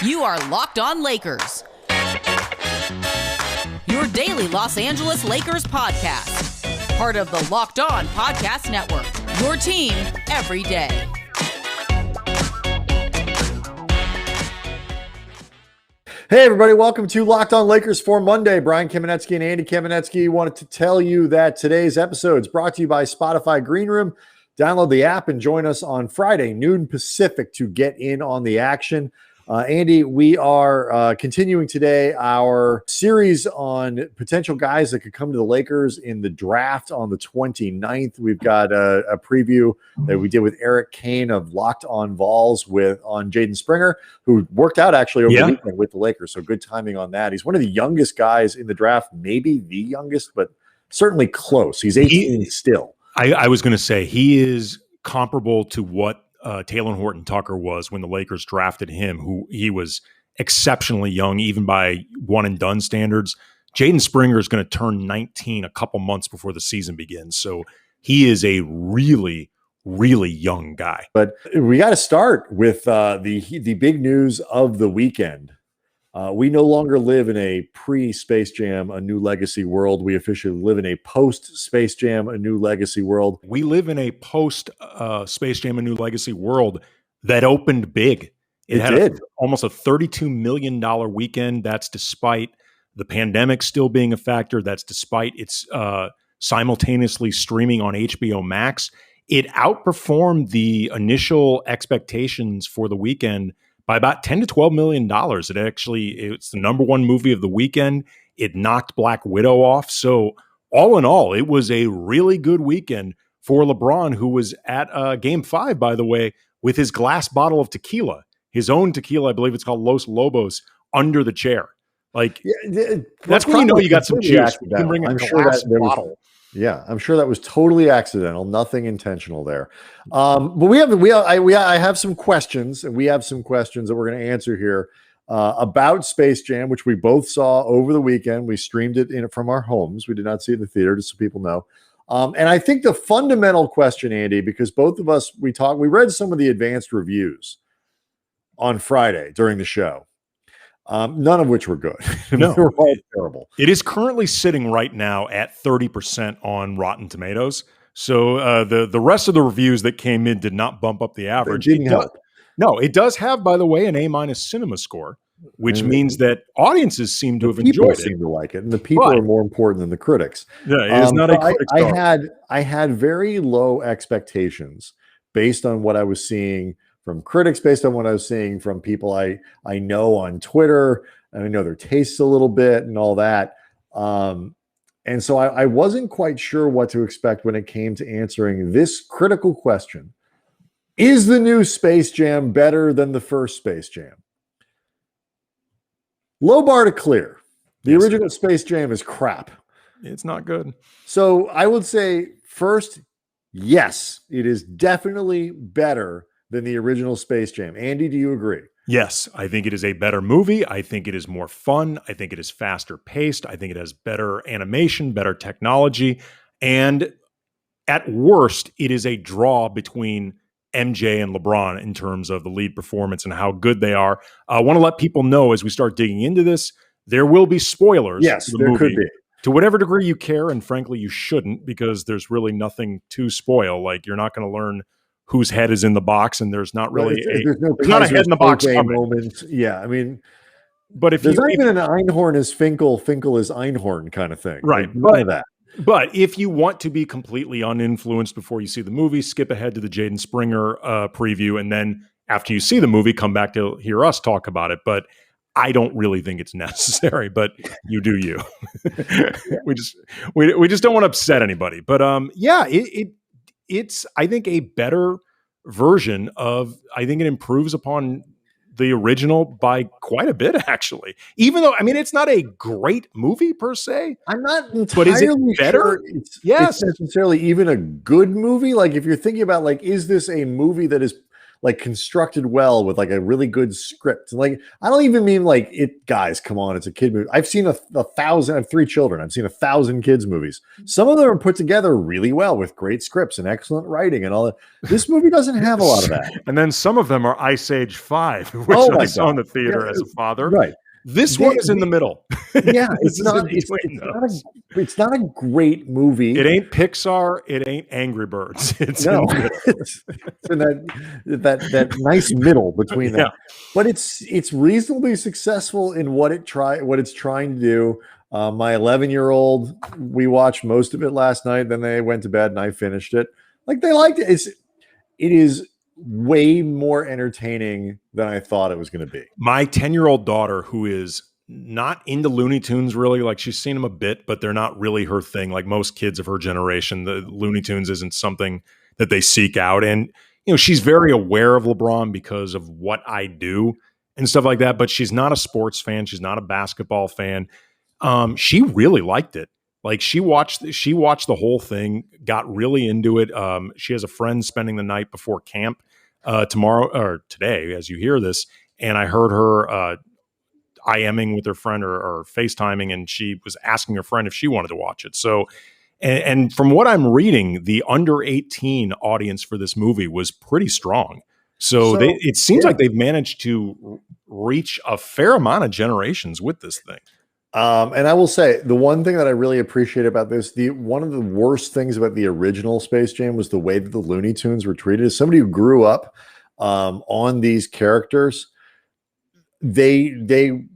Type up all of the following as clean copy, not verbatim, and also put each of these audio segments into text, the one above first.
You are Locked On Lakers, your daily Los Angeles Lakers podcast. Part of the Locked On Podcast Network, your team every day. Hey, everybody. Welcome to Locked On Lakers for Monday. Brian Kamenetzkys and Andy Kamenetzkys wanted to tell you that today's episode is brought to you by Spotify Green Room. Download the app and join us on Friday, noon Pacific, to get in on the action. Andy, we are continuing today our series on potential guys that could come to the Lakers in the draft on the 29th. We've got a preview that we did with Eric Kane of Locked On Vols on Jaden Springer, who worked out actually over the weekend with the Lakers. So good timing on that. He's one of the youngest guys in the draft, maybe the youngest, but certainly close. He's 18 still. I was going to say he is comparable to what Taylor Horton Tucker was when the Lakers drafted him, who he was exceptionally young, even by one and done standards. Jaden Springer is going to turn 19 a couple months before the season begins. So he is a really, really young guy. But we got to start with the big news of the weekend. We no longer live in a pre-Space Jam, A New Legacy world. We officially live in a post-Space Jam, A New Legacy world. We live in a post-Space Jam, A New Legacy world that opened big. It had almost a $32 million weekend. That's despite the pandemic still being a factor. That's despite its simultaneously streaming on HBO Max. It outperformed the initial expectations for the weekend by about $10 to $12 million. It's the number one movie of the weekend. It knocked Black Widow off. So all in all, it was a really good weekend for LeBron, who was at Game 5, by the way, with his glass bottle of tequila, his own tequila. I believe it's called Los Lobos, under the chair. That's when you know you got some juice. You can bring a glass bottle. I'm sure that was totally accidental, nothing intentional there. But I have some questions, and we have some questions that we're going to answer here about Space Jam, which we both saw over the weekend. We streamed it from our homes. We did not see it in the theater, just so people know. And I think the fundamental question, Andy, because both of us, we read some of the advanced reviews on Friday during the show. None of which were good. No, they were all terrible. It is currently sitting right now at 30% on Rotten Tomatoes. So the rest of the reviews that came in did not bump up the average. It didn't help. No, it does have, by the way, an A- cinema score, which means that audiences seem to have enjoyed it. Seem to like it, and the people are more important than the critics. Yeah, it is not a critic star. I had very low expectations based on what I was seeing from critics, based on what I was seeing from people I know on Twitter, and I know their tastes a little bit and all that. And so I wasn't quite sure what to expect when it came to answering this critical question. Is the new Space Jam better than the first Space Jam? Low bar to clear. The original Space Jam is crap. It's not good. So I would say first, yes, it is definitely better than the original Space Jam. Andy, do you agree? Yes, I think it is a better movie. I think it is more fun. I think it is faster paced. I think it has better animation, better technology. And at worst, it is a draw between MJ and LeBron in terms of the lead performance and how good they are. I want to let people know as we start digging into this, there will be spoilers. Yes, there could be. To whatever degree you care, and frankly, you shouldn't, because there's really nothing to spoil. Like, you're not going to learn whose head is in the box, and there's not really there's not a head in the box moment. Yeah, I mean, but if there's not even an Einhorn is Finkel, Finkel is Einhorn kind of thing, right? Like, none of that. But if you want to be completely uninfluenced before you see the movie, skip ahead to the Jaden Springer preview, and then after you see the movie, come back to hear us talk about it. But I don't really think it's necessary, but you do you. we just don't want to upset anybody. But it's I think a better version of, I think it improves upon the original by quite a bit, actually. Even though, I mean, it's not a great movie per se. I'm not entirely but is it better? Sure it's necessarily even a good movie. Like, if you're thinking about, like, is this a movie that is like constructed well with like a really good script. And like, I don't even mean like it, guys, come on, it's a kid movie. I've seen a thousand, I have 3 children. I've seen 1,000 kids movies. Some of them are put together really well with great scripts and excellent writing and all that. This movie doesn't have a lot of that. And then some of them are Ice Age 5, which I saw in the theater as a father. Right. This one is in the middle. Yeah, it's not a great movie. It ain't Pixar. It ain't Angry Birds. It's no, in the middle. It's in that nice middle between them. But it's reasonably successful in what it's trying to do. My 11-year-old, we watched most of it last night. Then they went to bed, and I finished it. Like, they liked it. It is way more entertaining than I thought it was going to be. My 10-year-old daughter, who is not into Looney Tunes really, like she's seen them a bit, but they're not really her thing. Like most kids of her generation, the Looney Tunes isn't something that they seek out. And, she's very aware of LeBron because of what I do and stuff like that, but she's not a sports fan. She's not a basketball fan. She really liked it. Like she watched the whole thing, got really into it. She has a friend spending the night before camp tomorrow or today, as you hear this. And I heard her IMing with her friend or FaceTiming, and she was asking her friend if she wanted to watch it. So, and from what I'm reading, the under 18 audience for this movie was pretty strong. So it seems like they've managed to reach a fair amount of generations with this thing. And I will say the one thing that I really appreciate about this, one of the worst things about the original Space Jam was the way that the Looney Tunes were treated. As somebody who grew up on these characters, they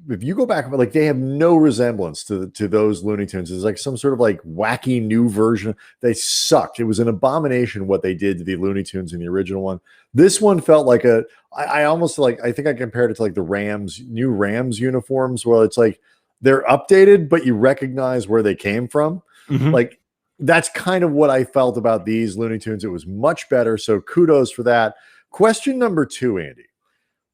if you go back, like they have no resemblance to those Looney Tunes. It's like some sort of like wacky new version. They sucked. It was an abomination what they did to the Looney Tunes in the original one. This one felt like I almost like, I think I compared it to like the new Rams uniforms, where it's like they're updated, but you recognize where they came from. Mm-hmm. Like that's kind of what I felt about these Looney Tunes. It was much better. So kudos for that. Question number 2, Andy.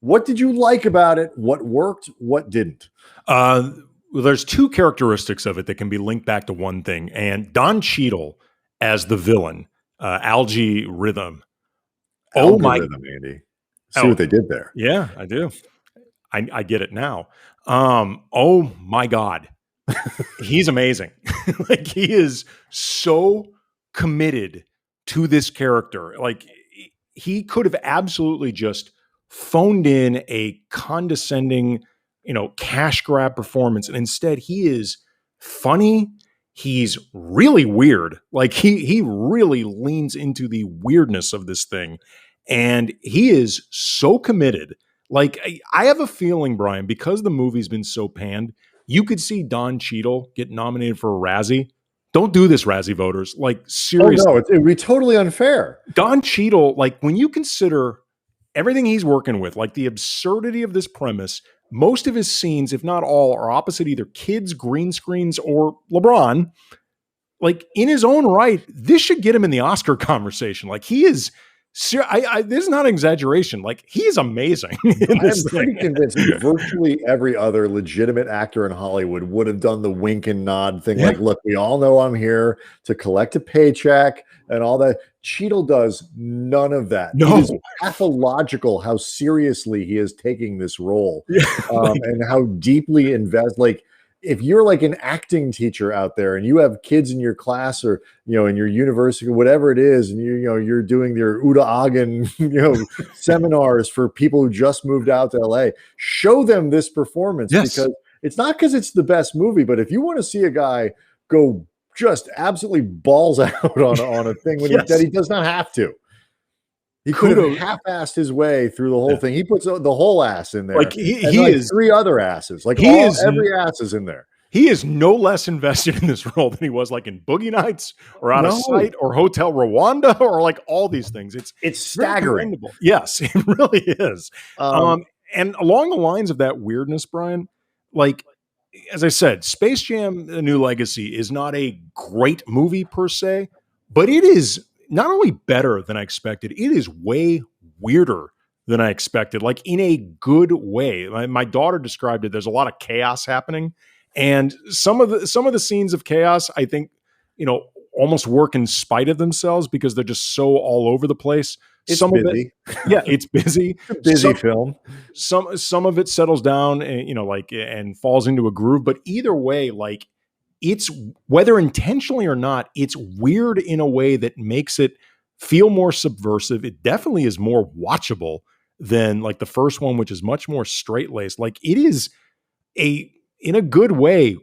What did you like about it? What worked? What didn't? Well, there's 2 characteristics of it that can be linked back to one thing. And Don Cheadle as the villain, Algae Rhythm. Rhythm, Andy. See what they did there. Yeah, I do. I get it now. Oh my God. He's amazing. Like he is so committed to this character. Like he could have absolutely just phoned in a condescending, cash grab performance. And instead he is funny. He's really weird. Like he really leans into the weirdness of this thing. And he is so committed. Like, I have a feeling, Brian, because the movie's been so panned, you could see Don Cheadle get nominated for a Razzie. Don't do this, Razzie voters. Like, seriously. Oh, no, it would be totally unfair. Don Cheadle, like, when you consider everything he's working with, like the absurdity of this premise, most of his scenes, if not all, are opposite either kids, green screens, or LeBron. Like, in his own right, this should get him in the Oscar conversation. Like, he is... this is not an exaggeration. Like he's amazing. I'm pretty convinced virtually every other legitimate actor in Hollywood would have done the wink and nod thing. Yeah. Like, look, we all know I'm here to collect a paycheck and all that. Cheadle does none of that. No. It is pathological how seriously he is taking this role, and how deeply invested. Like, if you're like an acting teacher out there and you have kids in your class or, in your university, whatever it is, and you're doing your Uda Agen, seminars for people who just moved out to LA, show them this performance. Yes. Because it's not because it's the best movie, but if you want to see a guy go just absolutely balls out on a thing that he does not have to. He could have half-assed his way through the whole thing. He puts the whole ass in there. Like he is 3 other asses. Like every ass is in there. He is no less invested in this role than he was like in Boogie Nights or Out of Sight or Hotel Rwanda or like all these things. It's staggering. Yes, it really is. And along the lines of that weirdness, Brian, like as I said, Space Jam: A New Legacy is not a great movie per se, but it is not only better than I expected, it is way weirder than I expected, like in a good way. My daughter described it. There's a lot of chaos happening. And some of the scenes of chaos, I think, almost work in spite of themselves because they're just so all over the place. It's some busy. of it, yeah, it's busy. It's a busy film. Some of it settles down and, and falls into a groove. But either way, like, it's, whether intentionally or not, it's weird in a way that makes it feel more subversive. It definitely is more watchable than like the first one, which is much more straight laced. Like, it is in a good way,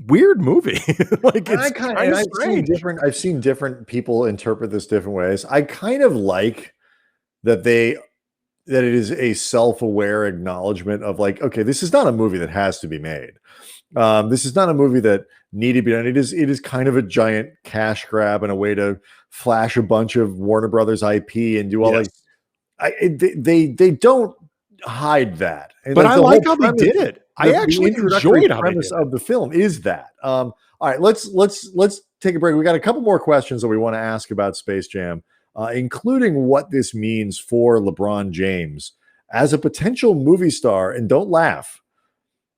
weird movie. Like, it's kind of strange. I've seen different people interpret this different ways. I kind of like that that it is a self-aware acknowledgement of like, okay, this is not a movie that has to be made. This is not a movie that needed to be done. It is kind of a giant cash grab and a way to flash a bunch of Warner Brothers IP and do all they don't hide that. And but I like how they did it. I actually enjoyed how premise of the film is that. All right, let's take a break. We got a couple more questions that we want to ask about Space Jam, including what this means for LeBron James as a potential movie star. And don't laugh,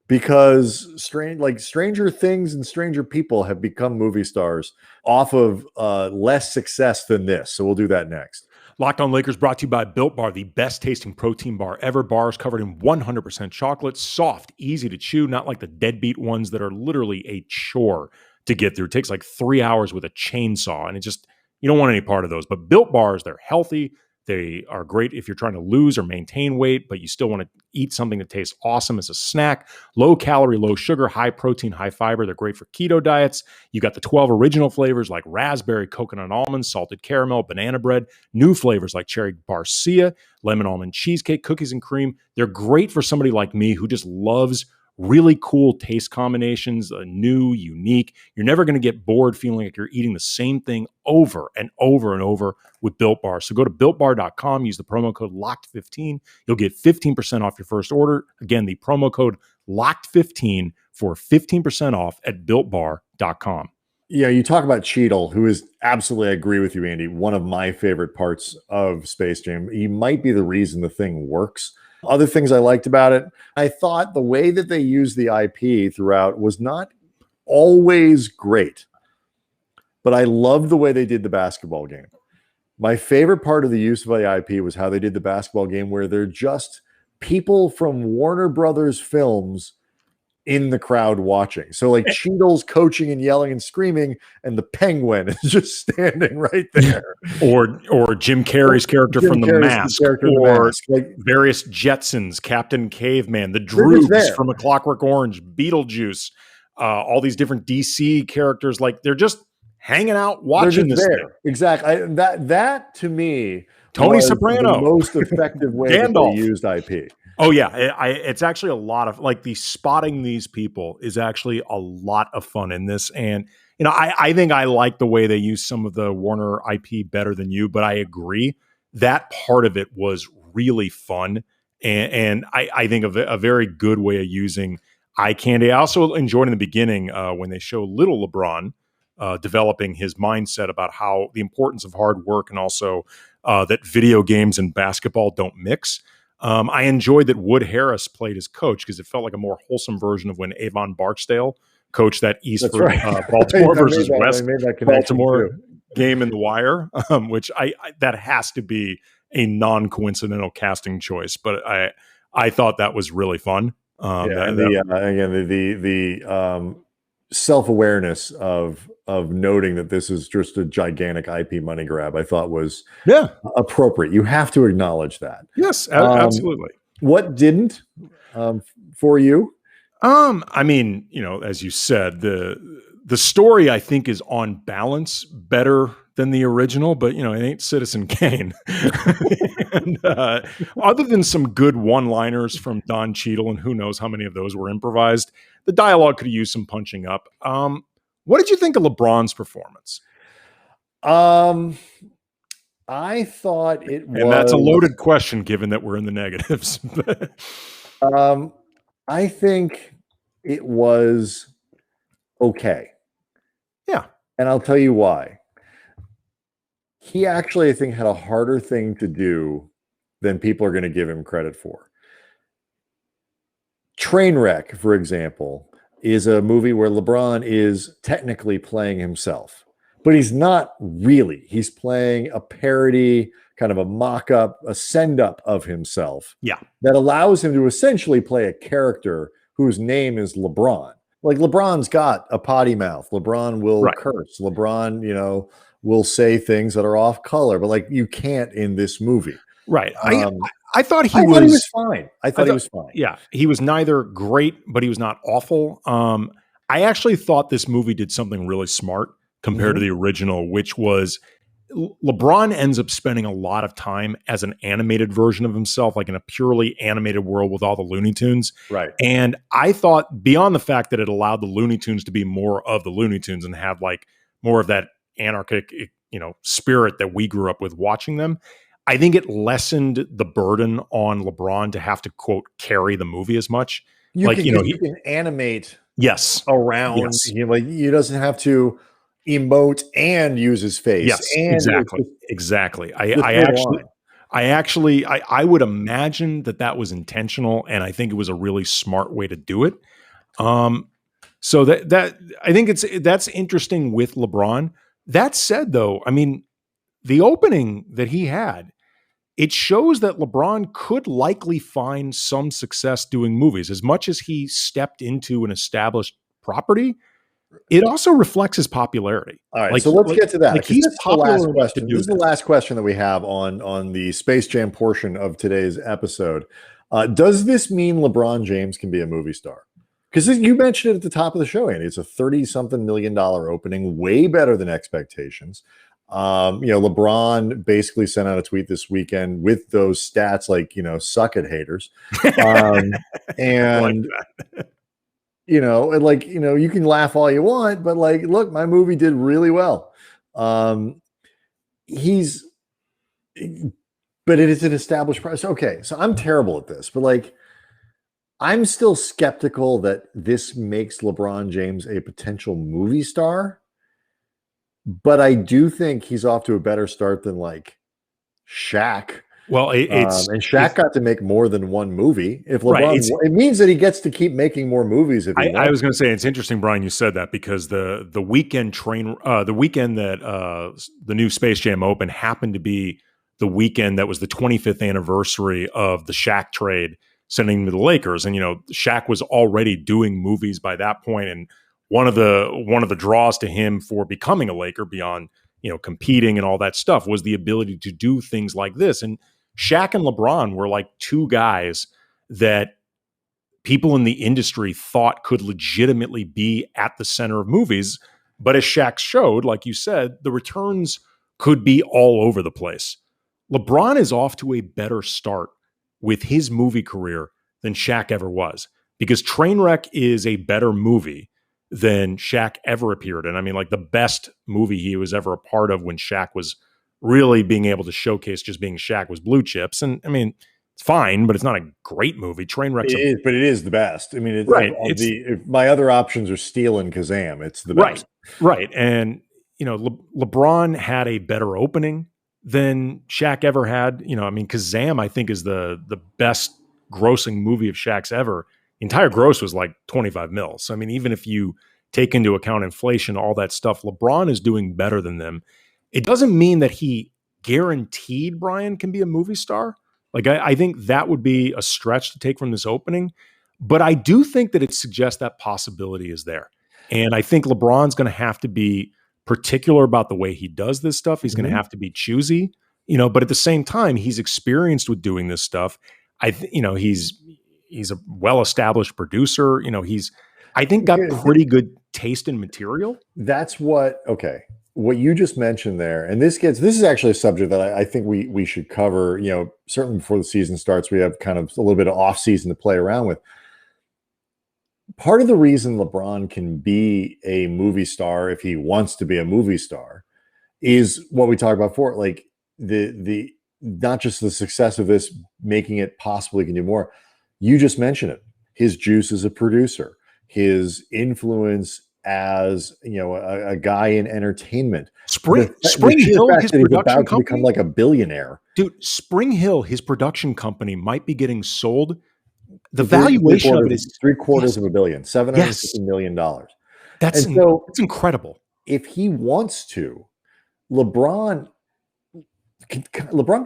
because Stranger Things and Stranger People have become movie stars off of less success than this. So we'll do that next. Locked On Lakers brought to you by Built Bar, the best tasting protein bar ever. Bars covered in 100% chocolate, soft, easy to chew, not like the deadbeat ones that are literally a chore to get through. It takes like 3 hours with a chainsaw, and you don't want any part of those. But Built Bars, they're healthy. They are great if you're trying to lose or maintain weight, but you still want to eat something that tastes awesome as a snack. Low calorie, low sugar, high protein, high fiber. They're great for keto diets. You got the 12 original flavors like raspberry, coconut almond, salted caramel, banana bread. New flavors like cherry barcia, lemon almond cheesecake, cookies and cream. They're great for somebody like me who just loves really cool taste combinations, new, unique. You're never going to get bored feeling like you're eating the same thing over and over and over with Built Bar. So go to BuiltBar.com, use the promo code LOCKED15. You'll get 15% off your first order. Again, the promo code LOCKED15 for 15% off at BuiltBar.com. Yeah, you talk about Cheadle, who is absolutely, I agree with you, Andy, one of my favorite parts of Space Jam. He might be the reason the thing works. Other things I liked about it, I thought the way that they used the IP throughout was not always great, but I loved the way they did the basketball game. My favorite part of the use of the IP was how they did the basketball game, where they're just people from Warner Brothers films in the crowd watching. So like Cheadle's coaching and yelling and screaming, and the Penguin is just standing right there. Or Jim Carrey's character from The Mask, or like various Jetsons, Captain Caveman, the Droogs from A Clockwork Orange, Beetlejuice, all these different DC characters. Like, they're just hanging out watching this thing. Exactly. That to me, Tony Soprano, the most effective way that they used IP. Oh yeah, it's actually a lot of, like, the spotting these people is actually a lot of fun in this. And I think I like the way they use some of the Warner IP better than you, but I agree that part of it was really fun, and I think a very good way of using eye candy. I also enjoyed in the beginning when they show little LeBron developing his mindset about how the importance of hard work, and also that video games and basketball don't mix. I enjoyed that Wood Harris played his coach, because it felt like a more wholesome version of when Avon Barksdale coached that Baltimore versus West Baltimore game in The Wire, which that has to be a non-coincidental casting choice. But I thought that was really fun. The self-awareness of noting that this is just a gigantic IP money grab, I thought was appropriate. You have to acknowledge that. Yes, absolutely. What didn't for you? I mean, as you said, the story, I think, is on balance better than the original, but it ain't Citizen Kane. And other than some good one-liners from Don Cheadle, and who knows how many of those were improvised, the dialogue could have used some punching up. What did you think of LeBron's performance? I thought it was, and that's a loaded question given that we're in the negatives. I think it was okay. Yeah. And I'll tell you why. He actually, I think, had a harder thing to do than people are going to give him credit for. Trainwreck, for example, is a movie where LeBron is technically playing himself, but he's not really. He's playing a parody, kind of a mock-up, a send-up of himself. Yeah. That allows him to essentially play a character whose name is LeBron. Like LeBron's got a potty mouth. LeBron will curse. LeBron, will say things that are off color, but like you can't in this movie. Right. I thought he was fine. I thought he was fine. Yeah. He was neither great, but he was not awful. I actually thought this movie did something really smart compared to the original, which was LeBron ends up spending a lot of time as an animated version of himself, like in a purely animated world with all the Looney Tunes. Right. And I thought beyond the fact that it allowed the Looney Tunes to be more of the Looney Tunes and have like more of that anarchic, spirit that we grew up with watching them, I think it lessened the burden on LeBron to have to, quote, carry the movie as much. You can animate around. Yes. He doesn't have to emote and use his face. Yes, and exactly. I would imagine that was intentional, and I think it was a really smart way to do it. So that I think that's interesting with LeBron. That said, though, I mean, the opening that he had, it shows that LeBron could likely find some success doing movies. As much as he stepped into an established property, it also reflects his popularity. All right, so let's get to that. This is the last question. This is the last question that we have on the Space Jam portion of today's episode. Does this mean LeBron James can be a movie star? Because you mentioned it at the top of the show, Andy. It's a $30-something million opening, way better than expectations. LeBron basically sent out a tweet this weekend with those stats, like, suck it, haters. And you can laugh all you want, but like, look, my movie did really well. But it is an established price. Okay, so I'm terrible at this, but like, I'm still skeptical that this makes LeBron James a potential movie star. But I do think he's off to a better start than like Shaq. Well, and Shaq got to make more than one movie. If LeBron, it means that he gets to keep making more movies. If I was going to say, it's interesting, Brian, you said that because the weekend that the new Space Jam opened happened to be the weekend that was the 25th anniversary of the Shaq trade, sending him to the Lakers. And Shaq was already doing movies by that point, and one of the draws to him for becoming a Laker beyond competing and all that stuff was the ability to do things like this. And Shaq and LeBron were like two guys that people in the industry thought could legitimately be at the center of movies. But as Shaq showed, like you said, the returns could be all over the place. LeBron is off to a better start with his movie career than Shaq ever was, because Trainwreck is a better movie than Shaq ever appeared in. I mean, like the best movie he was ever a part of when Shaq was really being able to showcase just being Shaq was Blue Chips. And I mean, it's fine, but it's not a great movie. Trainwreck's but it is the best. I mean, if my other options are Steel and Kazam, it's the best. Right. And, LeBron had a better opening than Shaq ever had. Kazam, I think, is the best grossing movie of Shaq's ever. The entire gross was like 25 mil. So, I mean, even if you take into account inflation, all that stuff, LeBron is doing better than them. It doesn't mean that he guaranteed Brian can be a movie star. Like, I think that would be a stretch to take from this opening. But I do think that it suggests that possibility is there. And I think LeBron's going to have to be particular about the way he does this stuff. He's going to have to be choosy, but at the same time, he's experienced with doing this stuff. He's a well-established producer. I think got pretty good taste in material. That's what you just mentioned there. And this is actually a subject that I think we should cover, certainly before the season starts. We have kind of a little bit of off season to play around with. Part of the reason LeBron can be a movie star, if he wants to be a movie star, is what we talked about before. Like the not just the success of this, making it possible he can do more. You just mentioned it. His juice as a producer, his influence as a guy in entertainment. Spring Hill, his production company, become like a billionaire. Dude, Spring Hill, his production company might be getting sold. The valuation of it is $750 million. That's incredible. if he wants to, LeBron can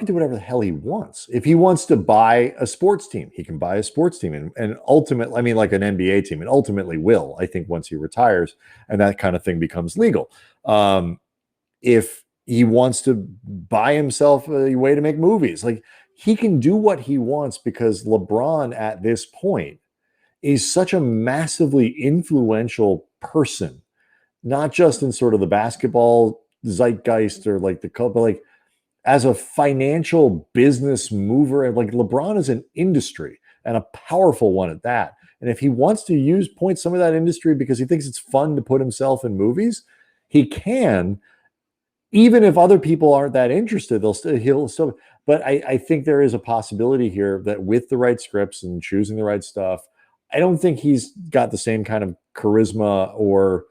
do whatever the hell he wants. If he wants to buy a sports team, he can buy a sports team, and ultimately, I mean, like an NBA team, and ultimately will, I think, once he retires, and that kind of thing becomes legal. If he wants to buy himself a way to make movies, like, he can do what he wants, because LeBron at this point is such a massively influential person, not just in sort of the basketball zeitgeist or like the club, but like as a financial business mover. And like, LeBron is an industry, and a powerful one at that. And if he wants to point some of that industry because he thinks it's fun to put himself in movies, he can. Even if other people aren't that interested, he'll still. But I think there is a possibility here that with the right scripts and choosing the right stuff, I don't think he's got the same kind of charisma, or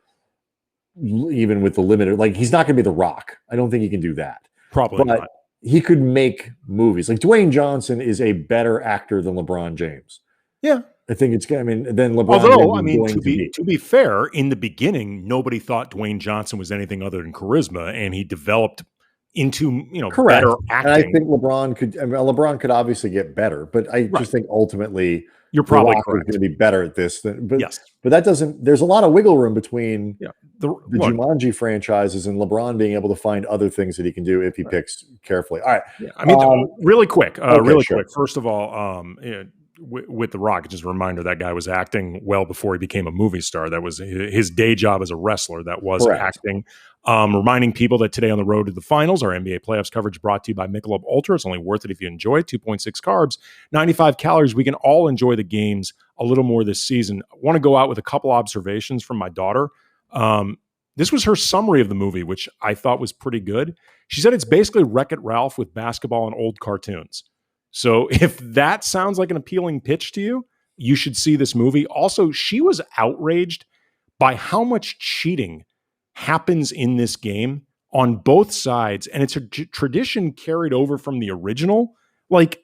even with the limited, like, he's not going to be The Rock. I don't think he can do that. Probably not. He could make movies. Like, Dwayne Johnson is a better actor than LeBron James. Yeah. I think it's, I mean, then LeBron. Although, I mean, to be fair, in the beginning, nobody thought Dwayne Johnson was anything other than charisma, and he developed into, correct, better acting. And I think LeBron could obviously get better, but I just think ultimately you're probably correct. Going to be better at this but yes. But that doesn't. There's a lot of wiggle room between the Jumanji franchises and LeBron being able to find other things that he can do if he picks carefully. All right. Yeah. I mean, really quick. Quick. First of all, with The Rock, just a reminder, that guy was acting well before he became a movie star. That was his day job as a wrestler. That was acting. Reminding people that today on the road to the finals, our NBA playoffs coverage brought to you by Michelob Ultra. It's only worth it if you enjoy it. 2.6 carbs, 95 calories. We can all enjoy the games a little more this season. I want to go out with a couple observations from my daughter. This was her summary of the movie, which I thought was pretty good. She said it's basically Wreck-It Ralph with basketball and old cartoons. So if that sounds like an appealing pitch to you, you should see this movie. Also, she was outraged by how much cheating happens in this game on both sides. And it's a tradition carried over from the original. Like,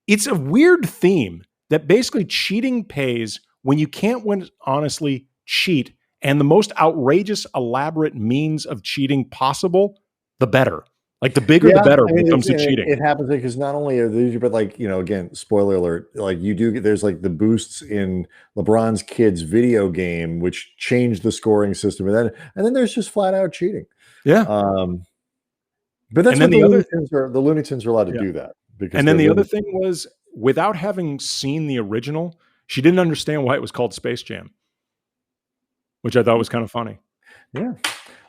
it's a weird theme that basically cheating pays when you can't honestly cheat. And the most outrageous, elaborate means of cheating possible, the better. Like, the bigger, the better when it comes to cheating. It happens because not only are these, but like, again, spoiler alert, like, there's like the boosts in LeBron's kids video game, which changed the scoring system. And then there's just flat out cheating. Yeah. But that's what the Looney Tunes are allowed to do that. And then the other thing was, without having seen the original, she didn't understand why it was called Space Jam, which I thought was kind of funny. Yeah.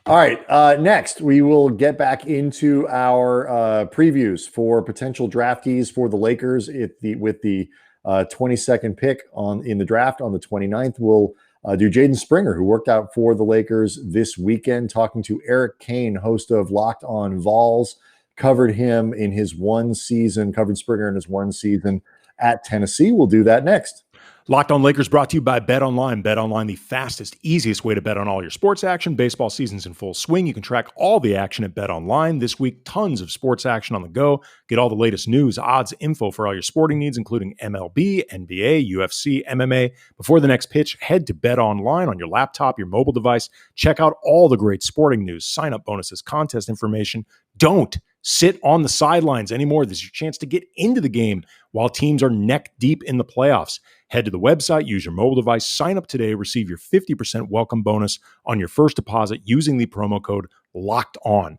All right. Next, we will get back into our previews for potential draftees for the Lakers with the 22nd pick in the draft on the 29th. We'll do Jaden Springer, who worked out for the Lakers this weekend, talking to Eric Kane, host of Locked On Vols. Covered him in his one season, covered Springer in his one season at Tennessee. We'll do that next. Locked On Lakers brought to you by BetOnline. BetOnline, the fastest, easiest way to bet on all your sports action. Baseball season's in full swing. You can track all the action at BetOnline. This week, tons of sports action on the go. Get all the latest news, odds, info for all your sporting needs, including MLB, NBA, UFC, MMA. Before the next pitch, head to BetOnline on your laptop, your mobile device. Check out all the great sporting news, sign-up bonuses, contest information. Don't sit on the sidelines anymore. This is your chance to get into the game while teams are neck deep in the playoffs. Head to the website, use your mobile device, sign up today, receive your 50% welcome bonus on your first deposit using the promo code LOCKEDON.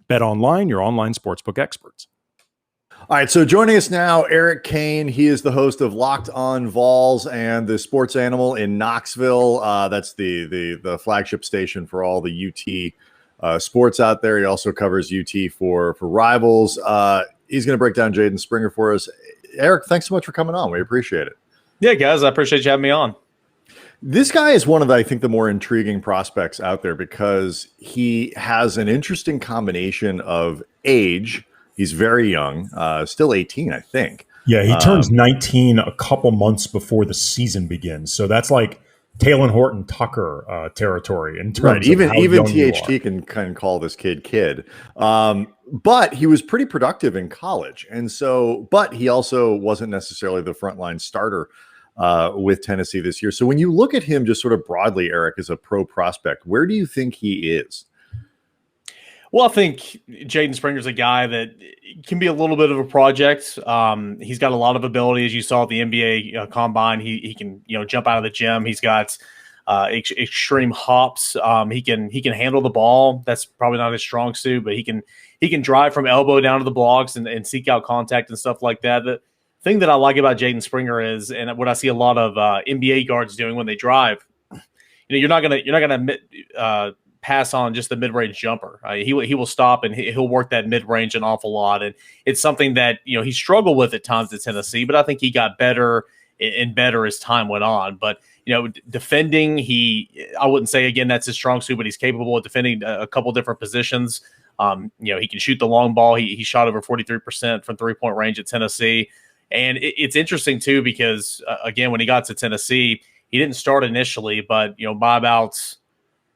Bet Online, your online sportsbook experts. All right, so joining us now, Eric Kane. He is the host of Locked On Vols and the Sports Animal in Knoxville. That's the flagship station for all the UT sports out there. He also covers UT for Rivals. He's going to break down Jaden Springer for us. Eric, thanks so much for coming on. We appreciate it. Yeah, guys, I appreciate you having me on. This guy is one of, I think, the more intriguing prospects out there because he has an interesting combination of age. He's very young, still 18, I think. Yeah, he turns 19 a couple months before the season begins. So that's like Taylor Horton Tucker territory in terms of how even young THT can call this kid. But he was pretty productive in college, but he also wasn't necessarily the frontline starter with Tennessee this year. So when you look at him just sort of broadly, Eric, as a pro prospect, where do you think he is? Well, I think Jaden Springer's a guy that can be a little bit of a project. He's got a lot of ability, as you saw at the NBA combine. He can jump out of the gym. He's got extreme hops. He can handle the ball. That's probably not his strong suit, but he can drive from elbow down to the blocks and seek out contact and stuff like that. The thing that I like about Jaden Springer is, and what I see a lot of NBA guards doing when they drive, you're not gonna pass on just the mid-range jumper. He will stop and he'll work that mid-range an awful lot, and it's something that he struggled with at times at Tennessee, but I think he got better and better as time went on. But defending, I wouldn't say again that's his strong suit, but he's capable of defending a couple different positions. He can shoot the long ball. He shot over 43% from 3-point range at Tennessee, and it's interesting too because again, when he got to Tennessee, he didn't start initially, but by about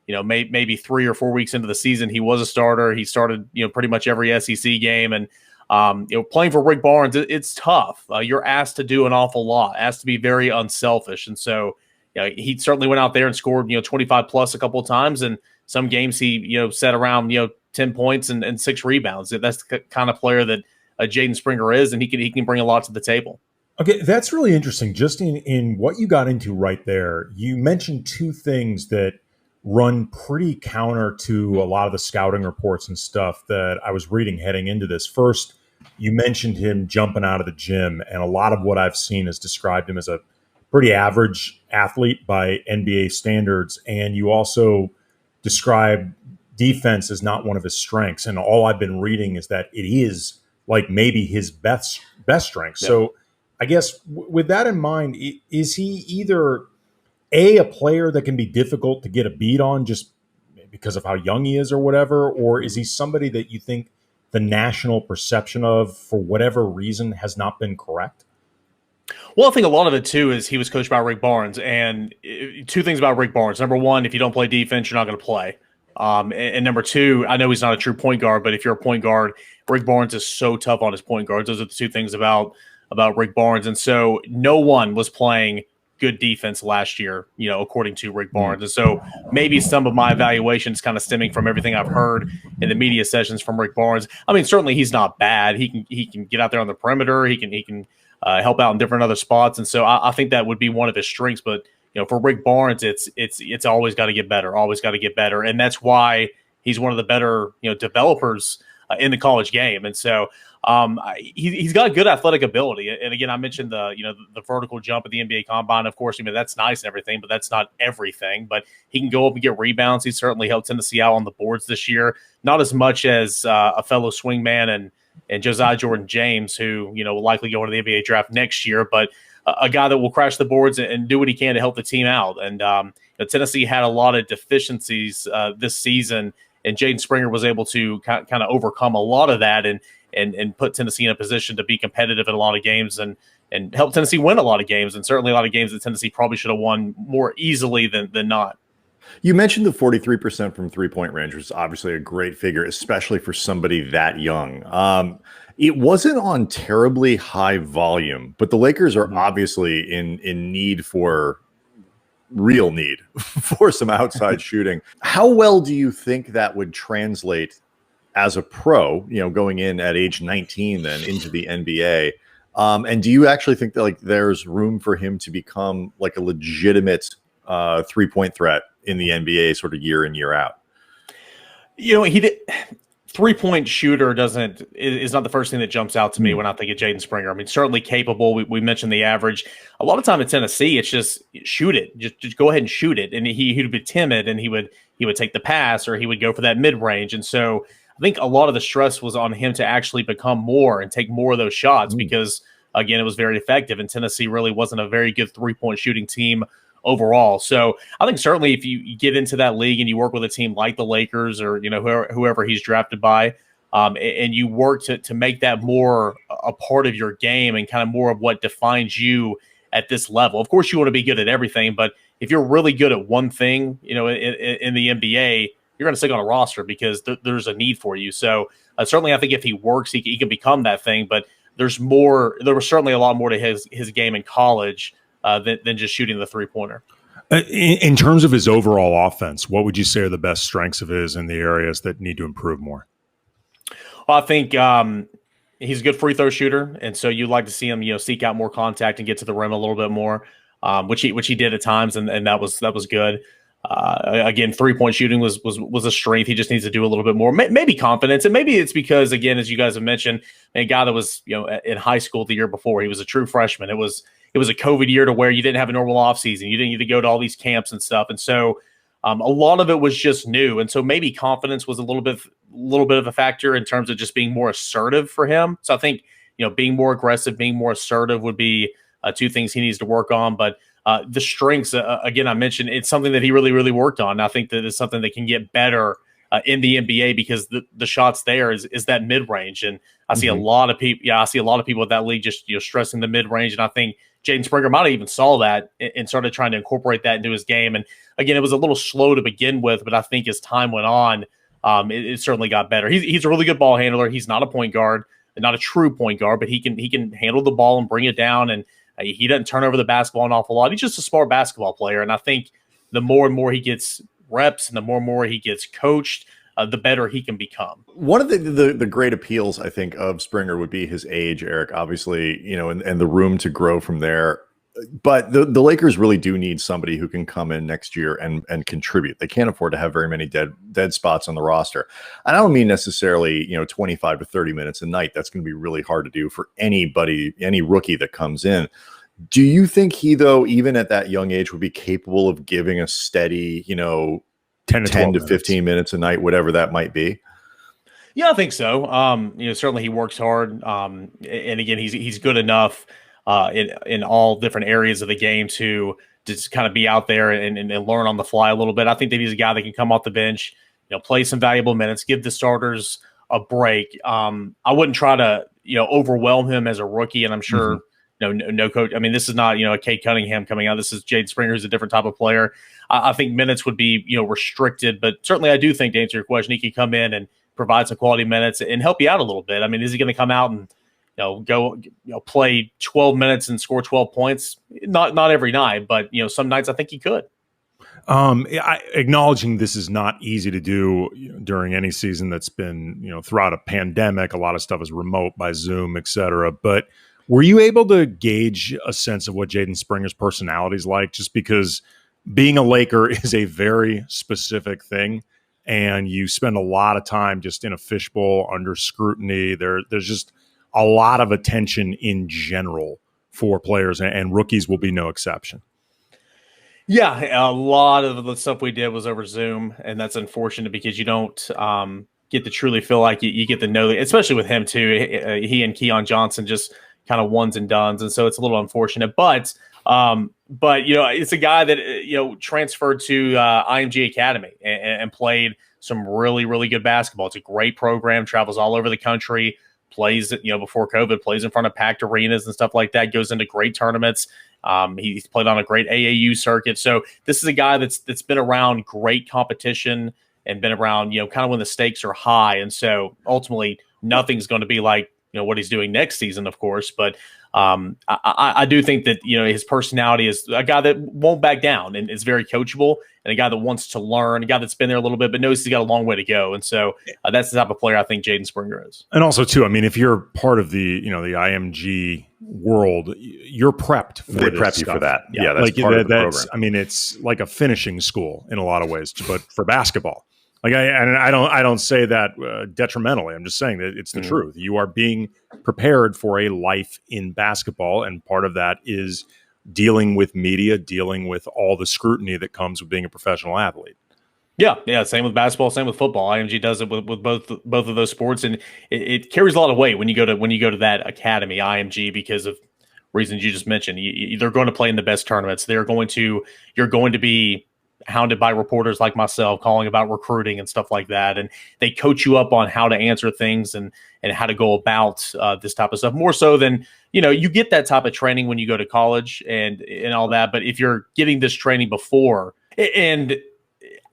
maybe 3 or 4 weeks into the season, he was a starter. He started, pretty much every SEC game. And, playing for Rick Barnes, it's tough. You're asked to do an awful lot, asked to be very unselfish. And so, he certainly went out there and scored, 25 plus a couple of times. And some games he, set around, 10 points and 6 rebounds. That's the kind of player that Jaden Springer is, and he can bring a lot to the table. Okay, that's really interesting. Just in what you got into right there, you mentioned two things that run pretty counter to a lot of the scouting reports and stuff that I was reading heading into this. First, you mentioned him jumping out of the gym, and a lot of what I've seen has described him as a pretty average athlete by NBA standards. And you also describe defense as not one of his strengths. And all I've been reading is that it is like maybe his best strength. Yeah. So I guess with that in mind, is he either a player that can be difficult to get a beat on just because of how young he is or whatever, or is he somebody that you think the national perception of, for whatever reason, has not been correct? Well, I think a lot of it, too, is he was coached by Rick Barnes. And two things about Rick Barnes. Number one, if you don't play defense, you're not going to play. And number two, I know he's not a true point guard, but if you're a point guard, Rick Barnes is so tough on his point guards. Those are the two things about Rick Barnes. And so no one was playing good defense last year, according to Rick Barnes. And so maybe some of my evaluations kind of stemming from everything I've heard in the media sessions from Rick Barnes. I mean, certainly he's not bad. He can get out there on the perimeter. He can help out in different other spots. And so I think that would be one of his strengths. But, for Rick Barnes, it's always got to get better, always got to get better. And that's why he's one of the better, developers in the college game. And so he's got good athletic ability. And again, I mentioned the vertical jump at the NBA combine. Of course, that's nice and everything, but that's not everything. But he can go up and get rebounds. He certainly helped Tennessee out on the boards this year. Not as much as a fellow swingman and Josiah Jordan James, who will likely go into the NBA draft next year, but a guy that will crash the boards and do what he can to help the team out. And Tennessee had a lot of deficiencies this season, and Jaden Springer was able to kind of overcome a lot of that and put Tennessee in a position to be competitive in a lot of games and help Tennessee win a lot of games, and certainly a lot of games that Tennessee probably should have won more easily than not. You mentioned the 43% from three-point range, which is obviously a great figure, especially for somebody that young. It wasn't on terribly high volume, but the Lakers are obviously in need for some outside shooting. How well do you think that would translate as a pro, going in at age 19 then into the NBA? And do you actually think that there's room for him to become like a legitimate three-point threat in the NBA sort of year in, year out? He did. 3-point shooter is not the first thing that jumps out to me when I think of Jaden Springer. I mean, certainly capable. We mentioned the average. A lot of time in Tennessee, it's just shoot it. Just go ahead and shoot it. And he'd be timid, and he would take the pass, or he would go for that mid-range. And so I think a lot of the stress was on him to actually become more and take more of those shots because, again, it was very effective. And Tennessee really wasn't a very good 3-point shooting team overall. So I think certainly if you get into that league and you work with a team like the Lakers or whoever he's drafted by, and you work to make that more a part of your game and kind of more of what defines you at this level. Of course, you want to be good at everything, but if you're really good at one thing, in the NBA, you're going to stick on a roster because there's a need for you. So certainly I think if he works, he can become that thing. But there was certainly a lot more to his game in college than just shooting the 3-pointer. In terms of his overall offense, what would you say are the best strengths of his in the areas that need to improve more? Well, I think he's a good free throw shooter, and so you'd like to see him, seek out more contact and get to the rim a little bit more, which he did at times, and that was good. Again, 3-point shooting was a strength. He just needs to do a little bit more, maybe confidence, and maybe it's because, again, as you guys have mentioned, a guy that was in high school the year before, he was a true freshman. It was a COVID year to where you didn't have a normal offseason. You didn't get to go to all these camps and stuff, and so a lot of it was just new, and so maybe confidence was a little bit of a factor in terms of just being more assertive for him. So I think being more aggressive, being more assertive would be two things he needs to work on. But the strengths, again, I mentioned it's something that he really, really worked on. I think that it's something that can get better in the NBA because the shots there is that mid range, and I see a lot of people. Yeah, I see a lot of people at that league just stressing the mid range, and I think Jaden Springer might have even saw that and started trying to incorporate that into his game. And again, it was a little slow to begin with, but I think as time went on, it certainly got better. He's a really good ball handler. He's not a point guard, not a true point guard, but he can handle the ball and bring it down. And he doesn't turn over the basketball an awful lot. He's just a smart basketball player. And I think the more and more he gets reps and the more and more he gets coached, the better he can become. One of the great appeals, I think, of Springer would be his age, Eric, obviously, and the room to grow from there. But the Lakers really do need somebody who can come in next year and contribute. They can't afford to have very many dead spots on the roster. And I don't mean necessarily, 25 to 30 minutes a night. That's going to be really hard to do for anybody, any rookie that comes in. Do you think he, though, even at that young age, would be capable of giving a steady, 10 to 15 minutes a night, whatever that might be? Yeah, I think so. Certainly he works hard. And again, he's good enough in all different areas of the game to just kind of be out there and learn on the fly a little bit. I think that he's a guy that can come off the bench, play some valuable minutes, give the starters a break. I wouldn't try to, overwhelm him as a rookie. And I'm sure, no coach. I mean, this is not, a Kate Cunningham coming out. This is Jaden Springer, who's a different type of player. I think minutes would be, restricted, but certainly I do think, to answer your question, he could come in and provide some quality minutes and help you out a little bit. I mean, is he going to come out and, go, play 12 minutes and score 12 points? Not every night, but, some nights I think he could. Acknowledging this is not easy to do during any season that's been, throughout a pandemic, a lot of stuff is remote by Zoom, et cetera. But were you able to gauge a sense of what Jaden Springer's personality is like? Just because being a Laker is a very specific thing, and you spend a lot of time just in a fishbowl under scrutiny. There's just a lot of attention in general for players, and rookies will be no exception. Yeah, a lot of the stuff we did was over Zoom, and that's unfortunate because you don't get to truly feel like you get to know, especially with him too. He and Keon Johnson just kind of ones and dones, and so it's a little unfortunate. But it's a guy that transferred to IMG Academy and played some really, really good basketball. It's a great program, travels all over the country, plays before COVID, plays in front of packed arenas and stuff like that, goes into great tournaments. He's played on a great AAU circuit. So this is a guy that's been around great competition and been around, kind of when the stakes are high. And so ultimately nothing's going to be like, what he's doing next season, of course. But I do think that, his personality is a guy that won't back down and is very coachable, and a guy that wants to learn, a guy that's been there a little bit, but knows he's got a long way to go. And so that's the type of player I think Jaden Springer is. And also too, I mean, if you're part of the, the IMG world, you're prepped for They prep you for that. Yeah, that's part of the program. I mean, it's like a finishing school in a lot of ways, but for basketball. Like I don't say that detrimentally. I'm just saying that it's the truth. You are being prepared for a life in basketball, and part of that is dealing with media, dealing with all the scrutiny that comes with being a professional athlete. Yeah. Same with basketball, same with football. IMG does it with both of those sports, and it carries a lot of weight when you go to that academy, IMG, because of reasons you just mentioned. They're going to play in the best tournaments. You're going to be hounded by reporters like myself calling about recruiting and stuff like that. And they coach you up on how to answer things and how to go about this type of stuff more so than, you get that type of training when you go to college and all that. But if you're getting this training before, and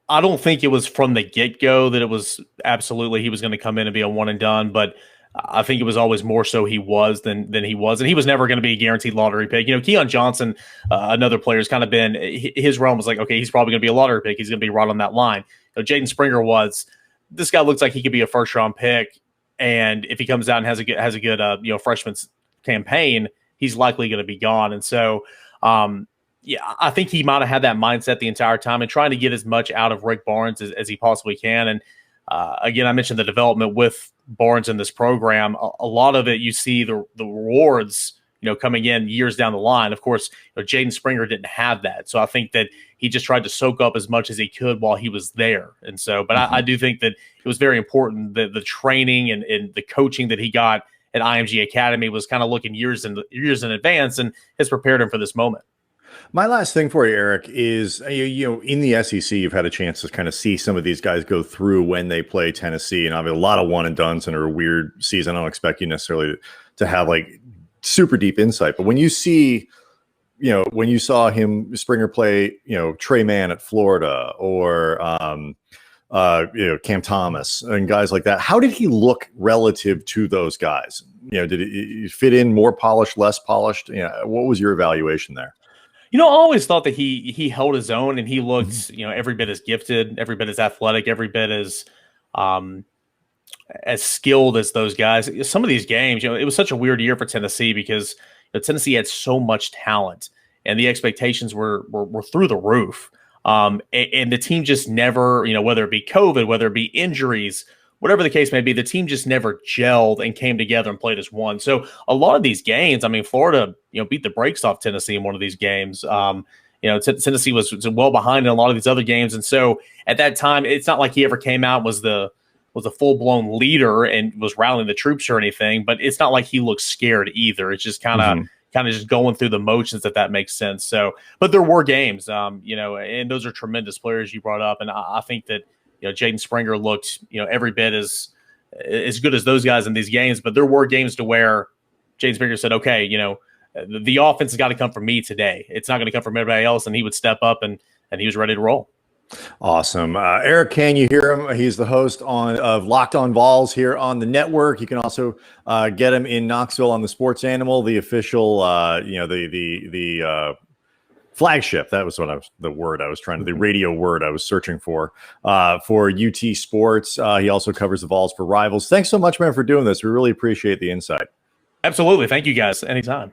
I don't think it was from the get-go that it was absolutely he was going to come in and be a one and done, but I think it was always more so he was than he was, and he was never going to be a guaranteed lottery pick. Keon Johnson, another player, has kind of been his realm was like, okay, he's probably going to be a lottery pick. He's going to be right on that line. Jaden Springer was. This guy looks like he could be a first round pick, and if he comes out and has a good freshman campaign, he's likely going to be gone. And so, I think he might have had that mindset the entire time and trying to get as much out of Rick Barnes as he possibly can. And again, I mentioned the development with Barnes in this program. A lot of it, you see the rewards, coming in years down the line. Of course, Jaden Springer didn't have that. So I think that he just tried to soak up as much as he could while he was there. And so, but I do think that it was very important that the training and the coaching that he got at IMG Academy was kind of looking years in advance and has prepared him for this moment. My last thing for you, Eric, is, in the SEC, you've had a chance to kind of see some of these guys go through when they play Tennessee, and I mean, a lot of one and dones and a weird season. I don't expect you necessarily to have like super deep insight, but when you see, when you saw Springer play, Trey Mann at Florida, or Cam Thomas and guys like that, how did he look relative to those guys? Did he fit in more polished, less polished? What was your evaluation there? I always thought that he held his own, and he looked, every bit as gifted, every bit as athletic, every bit as skilled as those guys. Some of these games, it was such a weird year for Tennessee because Tennessee had so much talent, and the expectations were through the roof. And the team just never, whether it be COVID, whether it be injuries, whatever the case may be, the team just never gelled and came together and played as one. So a lot of these games, I mean, Florida, beat the brakes off Tennessee in one of these games. Tennessee was well behind in a lot of these other games. And so at that time, it's not like he ever came out, was a full-blown leader and was rallying the troops or anything, but it's not like he looked scared either. It's just kind of just going through the motions, if that makes sense. So, but there were games, and those are tremendous players you brought up. And I think that, Jaden Springer looked, every bit as good as those guys in these games. But there were games to where Jaden Springer said, okay, the offense has got to come from me today. It's not going to come from everybody else. And he would step up and he was ready to roll. Awesome. Eric, can you hear him? He's the host of Locked On Vols here on the network. You can also get him in Knoxville on the Sports Animal, the official, the flagship. That was the radio word I was searching for UT Sports. He also covers the Vols for Rivals. Thanks so much, man, for doing this. We really appreciate the insight. Absolutely. Thank you guys. Anytime.